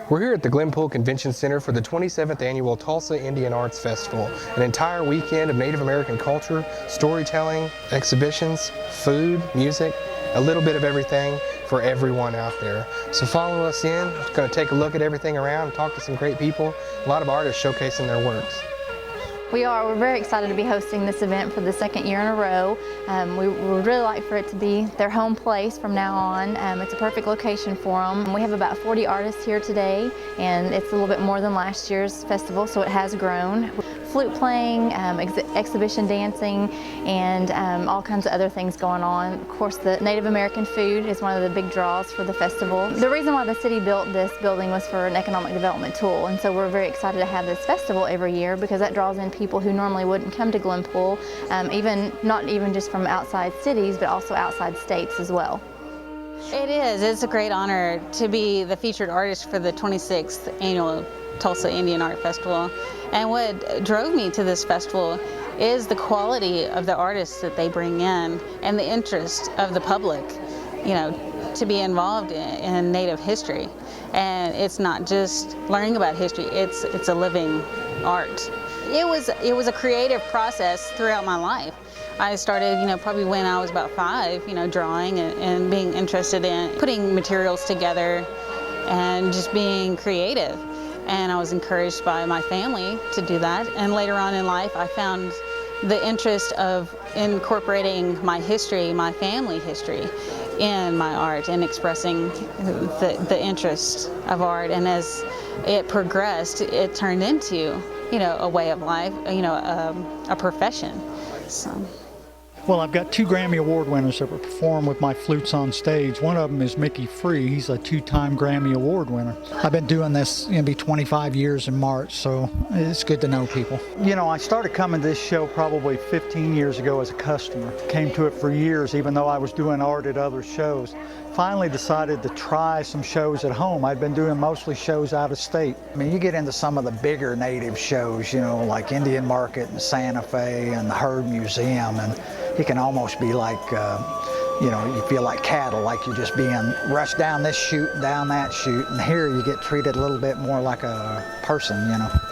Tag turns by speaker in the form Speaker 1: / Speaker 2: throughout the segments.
Speaker 1: We're here at the Glenpool Convention Center for the 27th Annual Tulsa Indian Arts Festival, an entire weekend of Native American culture, storytelling, exhibitions, food, music, a little bit of everything for everyone out there. So follow us in. We're going to take a look at everything around and talk to some great people, a lot of artists showcasing their works.
Speaker 2: We're very excited to be hosting this event for the second year in a row. We would really like for it to be their home place from now on. It's a perfect location for them. We have about 40 artists here today, and it's a little bit more than last year's festival, so it has grown. Flute playing, exhibition dancing, and all kinds of other things going on. Of course, the Native American food is one of the big draws for the festival. The reason why the city built this building was for an economic development tool, and so we're very excited to have this festival every year because that draws in people who normally wouldn't come to Glenpool, not even just from outside cities, but also outside states as well.
Speaker 3: It is. It's a great honor to be the featured artist for the 26th Annual Tulsa Indian Art Festival. And what drove me to this festival is the quality of the artists that they bring in and the interest of the public, to be involved in Native history. And it's not just learning about history, it's a living art. It was a creative process throughout my life. I started, probably when I was about 5, drawing and being interested in putting materials together and just being creative. And I was encouraged by my family to do that. And later on in life, I found the interest of incorporating my history, my family history, in my art and expressing the interest of art. And as it progressed, it turned into, a way of life, a profession. So.
Speaker 4: Well, I've got 2 Grammy Award winners that will perform with my flutes on stage. One of them is Mickey Free. He's a 2-time Grammy Award winner. I've been doing this, it'll be 25 years in March, so it's good to know people. I started coming to this show probably 15 years ago as a customer. Came to it for years, even though I was doing art at other shows. Finally decided to try some shows at home. I'd been doing mostly shows out of state. You get into some of the bigger Native shows, like Indian Market and Santa Fe and the Herd Museum, and it can almost be like, you feel like cattle, like you're just being rushed down this chute and down that chute, and here you get treated a little bit more like a person,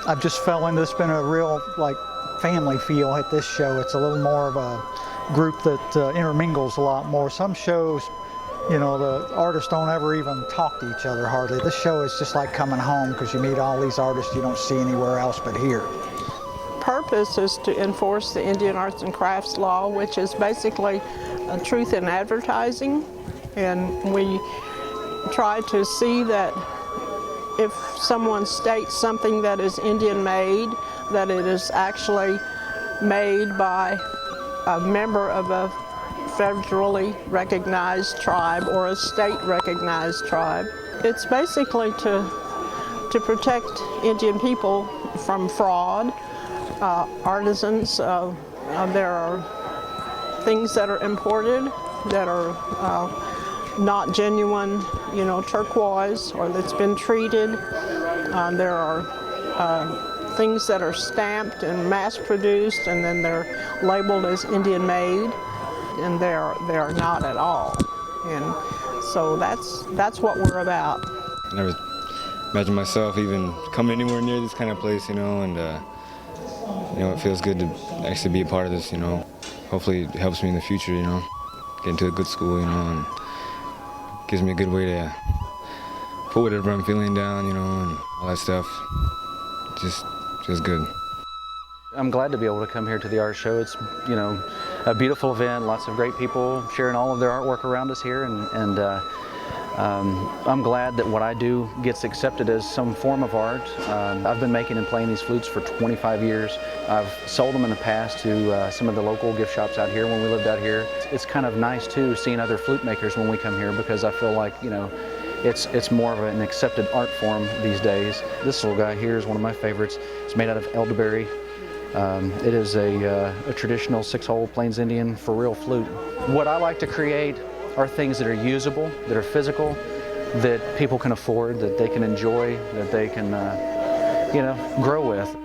Speaker 4: I've just fell into, it's been a real, family feel at this show. It's a little more of a group that intermingles a lot more. Some shows, the artists don't ever even talk to each other hardly. This show is just like coming home because you meet all these artists you don't see anywhere else but here.
Speaker 5: Purpose is to enforce the Indian Arts and Crafts Law, which is basically truth in advertising, and we try to see that if someone states something that is Indian made, that it is actually made by a member of a federally recognized tribe or a state recognized tribe. It's basically to protect Indian people from fraud. Artisans, there are things that are imported that are not genuine, turquoise, or that's been treated. There are things that are stamped and mass produced, and then they're labeled as Indian made, and they are not at all. And so that's what we're about.
Speaker 6: I never imagined myself even coming anywhere near this kind of place, and it feels good to actually be a part of this, Hopefully it helps me in the future, get into a good school, and gives me a good way to put whatever I'm feeling down, and all that stuff. Just feels good.
Speaker 7: I'm glad to be able to come here to the art show. It's, a beautiful event, lots of great people sharing all of their artwork around us here, and I'm glad that what I do gets accepted as some form of art. I've been making and playing these flutes for 25 years. I've sold them in the past to some of the local gift shops out here when we lived out here. It's kind of nice too seeing other flute makers when we come here, because I feel like, it's more of an accepted art form these days. This little guy here is one of my favorites. It's made out of elderberry. It is a traditional 6-hole Plains Indian for real flute. What I like to create are things that are usable, that are physical, that people can afford, that they can enjoy, that they can, grow with.